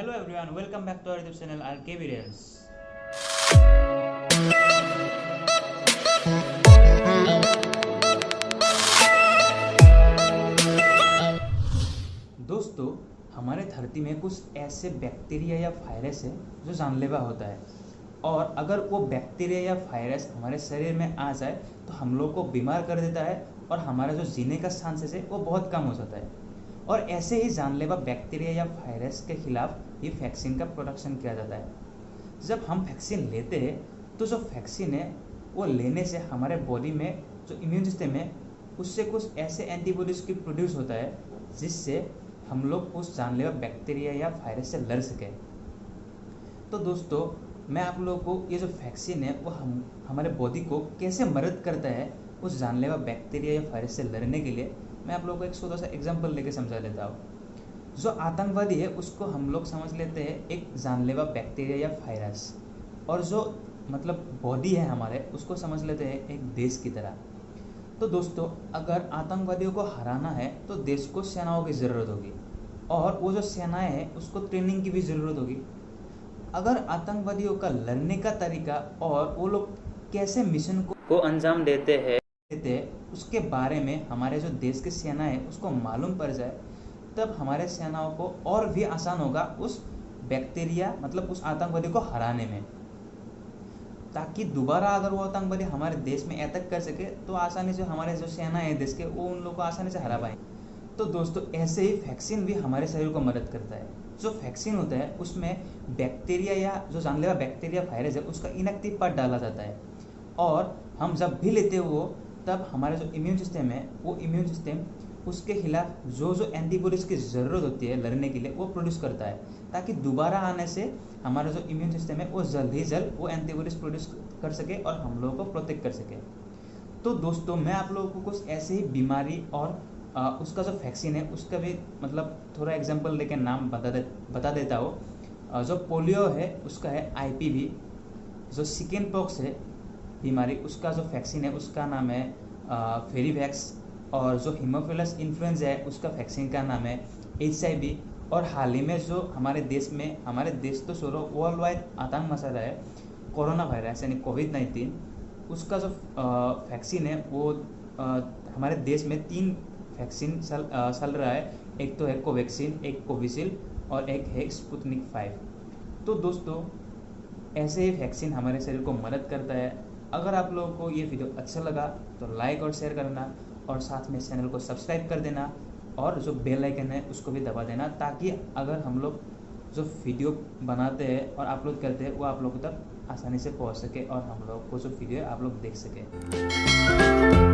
Hello everyone, welcome back to our YouTube channel RK Videos. दोस्तों, हमारे धरती में कुछ ऐसे बैक्टीरिया या वायरस है जो जानलेवा होता है और अगर वो बैक्टीरिया या वायरस हमारे शरीर में आ जाए तो हम लोग को बीमार कर देता है और हमारा जो जीने का चांसेस है वो बहुत कम हो जाता है। और ऐसे ही जानलेवा बैक्टीरिया या वायरस के खिलाफ ये वैक्सीन का प्रोडक्शन किया जाता है। जब हम वैक्सीन लेते हैं तो जो वैक्सीन है वो लेने से हमारे बॉडी में जो इम्यून सिस्टम है उससे कुछ ऐसे एंटीबॉडीज की प्रोड्यूस होता है जिससे हम लोग उस जानलेवा बैक्टीरिया या वायरस से लड़ सकें। तो दोस्तों, मैं आप लोगों को ये जो वैक्सीन है वो हमारे बॉडी को कैसे मदद करता है उस जानलेवा बैक्टीरिया या वायरस से लड़ने के लिए मैं आप लोगों को एक छोटा सा एग्जांपल लेके समझा देता हूँ। जो आतंकवादी है उसको हम लोग समझ लेते हैं एक जानलेवा बैक्टीरिया या वायरस, और जो बॉडी है हमारे उसको समझ लेते हैं एक देश की तरह। तो दोस्तों, अगर आतंकवादियों को हराना है तो देश को सेनाओं की ज़रूरत होगी और वो जो सेनाएं हैं उसको ट्रेनिंग की भी ज़रूरत होगी। अगर आतंकवादियों का लड़ने का तरीका और वो लोग कैसे मिशन को अंजाम देते हैं उसके बारे में हमारे जो देश की सेना है उसको मालूम पड़ जाए, तब हमारे सेनाओं को और भी आसान होगा उस बैक्टीरिया उस आतंकवादी को हराने में, ताकि दोबारा अगर वो आतंकवादी हमारे देश में अटैक कर सके तो आसानी से हमारे जो सेना है देश के वो उन लोगों को आसानी से हरा पाए। तो दोस्तों, ऐसे ही वैक्सीन भी हमारे शरीर को मदद करता है। जो वैक्सीन होता है उसमें बैक्टीरिया या जो जानलेवा बैक्टीरिया वायरस है उसका इनएक्टिव पार्ट डाला जाता है, और हम जब भी लेते हैं वो तब हमारा जो इम्यून सिस्टम है वो इम्यून सिस्टम उसके खिलाफ जो एंटीबॉडीज़ की ज़रूरत होती है लड़ने के लिए वो प्रोड्यूस करता है, ताकि दोबारा आने से हमारा जो इम्यून सिस्टम है वो जल्द ही जल्द वो एंटीबॉडीज़ प्रोड्यूस कर सके और हम लोगों को प्रोटेक्ट कर सके। तो दोस्तों, मैं आप लोगों को कुछ ऐसे ही बीमारी और उसका जो वैक्सीन है उसका भी थोड़ा एग्जांपल लेके नाम बता देता हूँ। जो पोलियो है उसका है IPV, जो चिकन पॉक्स है बीमारी उसका जो वैक्सीन है उसका नाम है फेरीवैक्स, और जो हीमोफिलस इन्फ्लुएंजा है उसका वैक्सीन का नाम है HIV। और हाल ही में जो हमारे देश तो छोड़ो वर्ल्ड वाइड आतंक मचा रहा है कोरोना वायरस यानी COVID-19, उसका जो वैक्सीन है वो हमारे देश में 3 वैक्सीन चल रहा है। एक तो है कोवैक्सीन, एक कोविशील्ड और एक है स्पुतनिक 5। तो दोस्तों, ऐसे ही वैक्सीन हमारे शरीर को मदद करता है। अगर आप लोगों को ये वीडियो अच्छा लगा तो लाइक और शेयर करना और साथ में चैनल को सब्सक्राइब कर देना और जो बेल आइकन है उसको भी दबा देना, ताकि अगर हम लोग जो वीडियो बनाते हैं और अपलोड करते हैं वो आप लोगों तक आसानी से पहुंच सके और हम लोग को जो वीडियो है आप लोग देख सके।